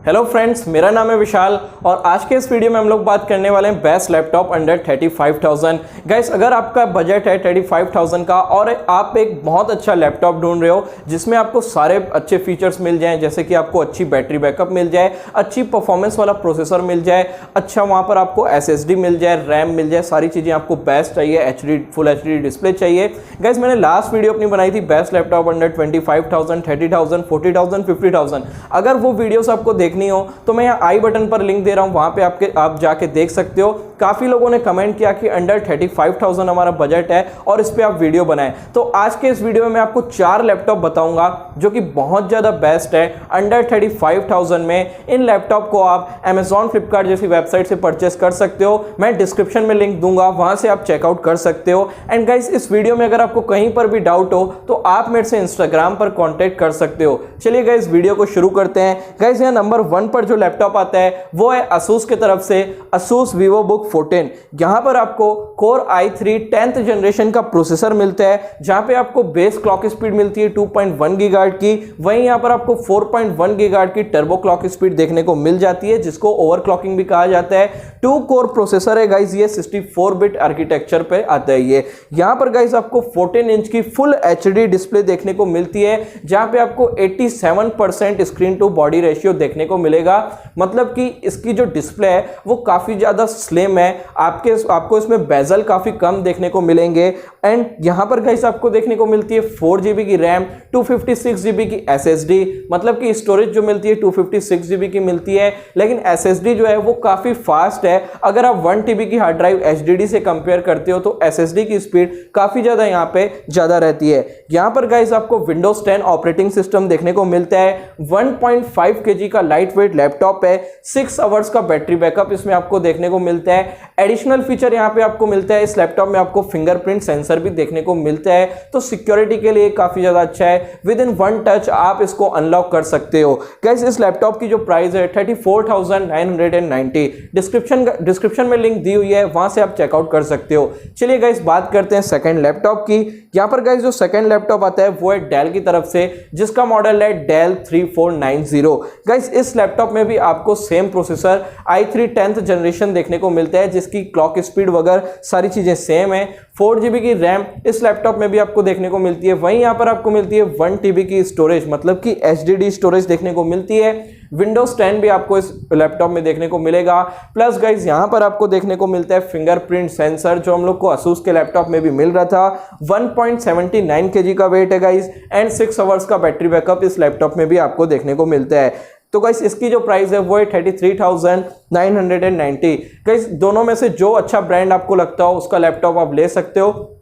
Hello friends, मेरा नाम है विशाल और आज के इस वीडियो में हम लोग बात करने वाले हैं बेस्ट लैपटॉप अंडर 35,000। गाइस, अगर आपका बजट है 35,000 का और आप एक बहुत अच्छा लैपटॉप ढूंढ रहे हो जिसमें आपको सारे अच्छे फीचर्स मिल जाएं, जैसे कि आपको अच्छी बैटरी बैकअप मिल जाए, अच्छी परफॉर्मेंस वाला प्रोसेसर मिल जाए, अच्छा वहाँ पर आपको SSD मिल जाए, रैम मिल जाए, सारी चीज़ें आपको बेस्ट चाहिए, फुल HD डिस्प्ले चाहिए। गाइस, मैंने लास्ट वीडियो अपनी बनाई थी बेस्ट लैपटॉप अंडर 25,000, 30,000, 40,000, 50,000। अगर वो वीडियोस आपको देखनी हो तो मैं यहाँ आई बटन पर लिंक दे रहा हूँ, वहां पे आप जाके देख सकते हो। काफी लोगों ने कमेंट किया कि अंडर 35,000 हमारा बजट है और इस पे आप वीडियो बनाएं। तो आज के इस वीडियो में मैं आपको 4 लैपटॉप बताऊंगा जो कि बहुत ज्यादा बेस्ट है अंडर 35,000 में। इन लैपटॉप को आप Amazon, फ्लिपकार्ट जैसी वेबसाइट से परचेस कर सकते हो। मैं डिस्क्रिप्शन में लिंक दूंगा, वहां से आप चेकआउट कर सकते हो। एंड गाइस, इस वीडियो में अगर आपको कहीं पर भी डाउट हो तो आप मेरे से इंस्टाग्राम पर कॉन्टेक्ट कर सकते हो। चलिए गाइस, वीडियो को शुरू करते हैं। गाइस, यहाँ नंबर 1 पर जो लैपटॉप आता है वो है Asus की तरफ से Asus VivoBook 14। यहां पर आपको Core i3 10th जनरेशन का प्रोसेसर मिलता है, जहां पे आपको बेस क्लॉक स्पीड मिलती है 2.1 गीगाहर्ट्ज की। वहीं यहां पर आपको 4.1 गीगाहर्ट्ज की टर्बो क्लॉक स्पीड देखने को मिल जाती है, जिसको ओवरक्लॉकिंग भी कहा जाता है। 2 कोर प्रोसेसर है गाइस, ये 64 बिट आर्किटेक्चर पे आता है। ये यहां पर गाइस आपको 14 इंच की फुल HD डिस्प्ले देखने को मिलती है, जहां पे आपको 87% स्क्रीन टू बॉडी रेशियो देखने को मिलेगा। मतलब कि इसकी जो डिस्प्ले है वो काफी ज्यादा स्लिम है। आपको इसमें बेजल काफी कम देखने को मिलेंगे। एंड यहां पर गाइस आपको देखने को मिलती है 4GB की रैम, 256GB की SSD। मतलब कि स्टोरेज जो मिलती है 256GB की मिलती है, लेकिन SSD जो है वो काफी फास्ट है। अगर आप 1TB की हार्ड ड्राइव HDD से कंपेयर करते हो तो SSD की स्पीड काफी ज्यादा यहाँ पे ज्यादा रहती है। यहाँ पर गाइस आपको Windows 10 ऑपरेटिंग सिस्टम देखने को मिलता है। 1.5 kg का लाइट वेट लैपटॉप है। 6 आवर्स का बैटरी बैकअप इसमें आपको देखने को मिलता है। एडिशनल फीचर यहाँ पे आपको मिलता है, इस लैपटॉप में आपको फिंगरप्रिंट सेंसर भी देखने को मिलता है, तो सिक्योरिटी के लिए काफी ज्यादा अच्छा है। विद इन 1 टच आप इसको अनलॉक कर सकते हो। गाइस, इस लैपटॉप की जो प्राइस है 34,990। डिस्क्रिप्शन में लिंक दी हुई है, वहां से आप चेकआउट कर सकते हो। चलिए गाइस, बात करते हैं सेकंड लैपटॉप की। यहाँ पर गाइस जो सेकंड लैपटॉप आता है वो है डेल की तरफ से, जिसका मॉडल है डेल 3490। गाइस, इस लैपटॉप में भी आपको same processor i3 10th generation देखने को मिलता है, जिसकी क्लॉक स्पीड वगैरह सारी चीजें सेम है। 4GB की रैम इस लैपटॉप में भी आपको देखने को मिलती है। वहीं यहाँ पर आपको मिलती है 1TB की स्टोरेज, मतलब कि HDD स्टोरेज देखने को मिलती है। Windows 10 भी आपको इस लैपटॉप में देखने को मिलेगा। प्लस गाइज यहाँ पर आपको देखने को मिलता है फिंगरप्रिंट सेंसर, जो हम लोग को Asus के लैपटॉप में भी मिल रहा था। 1.79 kg का वेट है गाइज, एंड 6 आवर्स का बैटरी बैकअप इस लैपटॉप में भी आपको देखने को मिलता है। तो गाइस, इसकी जो प्राइस है वो है 33,990। गाइस, दोनों में से जो अच्छा ब्रांड आपको लगता हो उसका लैपटॉप आप ले सकते हो,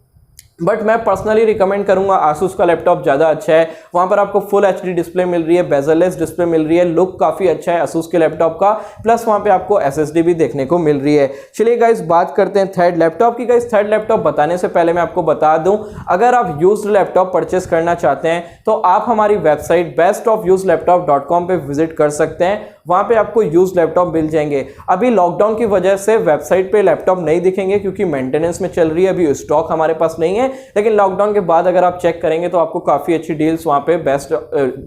बट मैं पर्सनली रिकमेंड करूंगा Asus का लैपटॉप ज़्यादा अच्छा है। वहां पर आपको फुल HD डिस्प्ले मिल रही है, बेजललेस डिस्प्ले मिल रही है, लुक काफ़ी अच्छा है Asus के लैपटॉप का। प्लस वहां पे आपको SSD भी देखने को मिल रही है। चलिए गाइस, बात करते हैं थर्ड लैपटॉप की। गाइस, थर्ड लैपटॉप बताने से पहले मैं आपको बता दूं, अगर आप यूज्ड लैपटॉप परचेस करना चाहते हैं तो आप हमारी वेबसाइट bestofused.laptop.com पे विजिट कर सकते हैं। वहां पे आपको यूज्ड लैपटॉप मिल जाएंगे। अभी लॉकडाउन की वजह से वेबसाइट पे लैपटॉप नहीं दिखेंगे क्योंकि मेंटेनेंस में चल रही है, अभी स्टॉक हमारे पास नहीं है। लेकिन लॉकडाउन के बाद अगर आप चेक करेंगे तो आपको काफी अच्छी डील्स वहां पे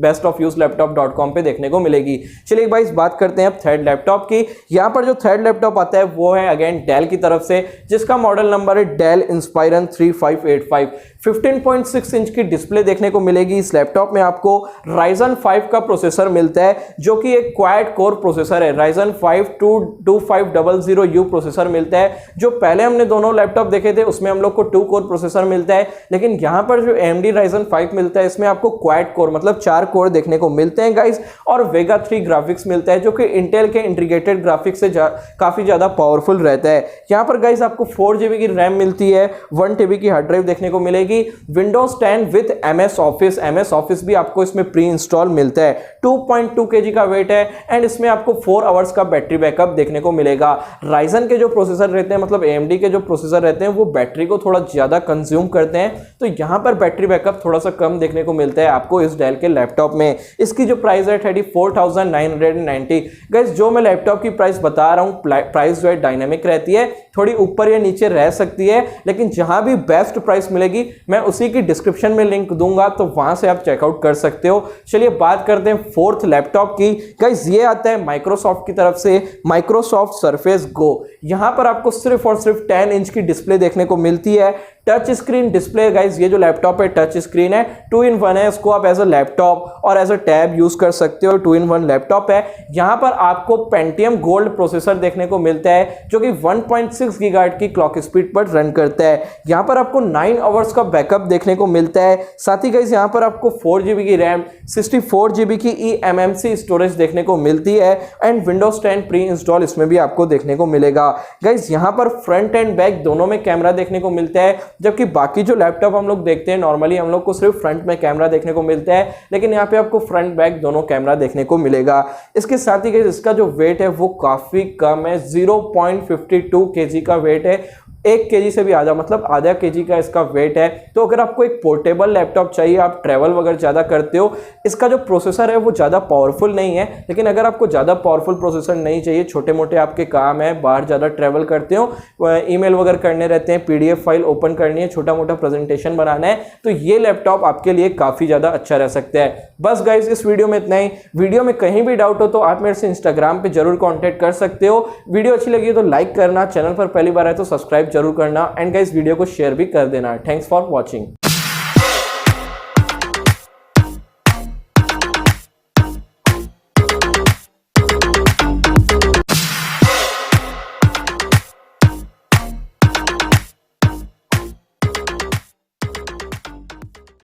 bestofused.laptop.com पे देखने को मिलेगी। चलिए भाई, बात करते हैं अब थर्ड लैपटॉप की। यहाँ पर जो थर्ड लैपटॉप आता है वो है अगेन डेल की तरफ से, जिसका मॉडल नंबर है डेल इंस्पायरन 3585। 15.6 इंच की डिस्प्ले देखने को मिलेगी। इस लैपटॉप में आपको Ryzen 5 का प्रोसेसर मिलता है, जो कि एक क्वाड कोर प्रोसेसर है। Ryzen 5 2500U प्रोसेसर मिलता है। जो पहले हमने दोनों लैपटॉप देखे थे उसमें हम लोग को 2 कोर प्रोसेसर मिलता है, लेकिन यहां पर जो AMD Ryzen 5 मिलता है इसमें आपको क्वाड कोर मतलब 4 कोर देखने को मिलते हैं गाइस, और वेगा 3 ग्राफिक्स मिलता है, जो कि इंटेल के इंटीग्रेटेड ग्राफिक्स से काफी ज्यादा पावरफुल रहता है। यहां पर गाइस आपको 4GB की रैम मिलती है, 1TB की हार्ड ड्राइव देखने को मिलेगी। Windows 10 विद MS ऑफिस भी आपको इसमें प्री इंस्टॉल मिलता है। 2.2 kg का वेट है, एंड इसमें आपको 4 आवर्स का बैटरी बैकअप देखने को मिलेगा। Ryzen के जो प्रोसेसर रहते हैं, मतलब AMD के जो प्रोसेसर रहते हैं, वो बैटरी को थोड़ा ज्यादा कंज्यूम करते हैं, तो यहां पर बैटरी बैकअप थोड़ा सा कम देखने को मिलता है आपको इस डेल के लैपटॉप में। इसकी जो प्राइस है 34,990। गाइस, जो मैं लैपटॉप की प्राइस बता रहा हूं, प्राइस जो है डायनामिक रहती है, थोड़ी ऊपर या नीचे रह सकती है, लेकिन जहां भी बेस्ट प्राइस मिलेगी मैं उसी की डिस्क्रिप्शन में लिंक दूंगा, तो वहां से आप चेकआउट कर सकते हो। चलिए बात करते हैं फोर्थ लैपटॉप की। गाइस, ये ये आता है माइक्रोसॉफ्ट की तरफ से माइक्रोसॉफ्ट सरफेस गो। यहां पर आपको सिर्फ और सिर्फ 10 इंच की डिस्प्ले देखने को मिलती है। टच स्क्रीन डिस्प्ले गाइस, ये जो लैपटॉप है टच स्क्रीन है, 2-in-1 है। इसको आप एज अ लैपटॉप और एज अ टैब यूज कर सकते हो। 2-in-1 लैपटॉप है। यहां पर आपको पेंटियम गोल्ड प्रोसेसर देखने को मिलता है जो कि 1.6 गीगाहर्ट्ज की क्लॉक स्पीड पर रन करता है। यहां पर आपको 9 आवर्स का बैकअप देखने को मिलता है। साथ ही गाइस यहां पर आपको 4GB की रैम, 64GB की eMMC स्टोरेज देखने को मिलती है एंड विंडोज 10 प्री इंस्टॉल इसमें भी आपको देखने को मिलेगा। गाइस यहां पर फ्रंट एंड बैक दोनों में कैमरा देखने को मिलता है, जबकि बाकी जो लैपटॉप हम लोग देखते हैं नॉर्मली हम लोग को सिर्फ फ्रंट में कैमरा देखने को मिलता है, लेकिन यहाँ पे आपको फ्रंट बैक दोनों कैमरा देखने को मिलेगा। इसके साथ ही इसका जो वेट है वो काफी कम है, 0.52 kg का वेट है। 1 kg से भी आधा, मतलब आधा kg का इसका वेट है। तो अगर आपको एक पोर्टेबल लैपटॉप चाहिए, आप ट्रैवल वगैरह ज़्यादा करते हो, इसका जो प्रोसेसर है वो ज़्यादा पावरफुल नहीं है। लेकिन अगर आपको ज़्यादा पावरफुल प्रोसेसर नहीं चाहिए, छोटे मोटे आपके काम है, बाहर ज़्यादा ट्रैवल करते हो, ईमेल वगैरह करने रहते हैं, PDF फाइल ओपन करनी है, छोटा मोटा प्रेजेंटेशन बनाना है, तो ये लैपटॉप आपके लिए काफ़ी ज़्यादा अच्छा रह सकता है। बस गाइज इस वीडियो में इतना ही। वीडियो में कहीं भी डाउट हो तो आप मेरे से इंस्टाग्राम पर जरूर कॉन्टैक्ट कर सकते हो। वीडियो अच्छी लगी तो लाइक करना, चैनल पर पहली बार है तो सब्सक्राइब जरूर करना एंड गाइस वीडियो को शेयर भी कर देना। Thanks for watching.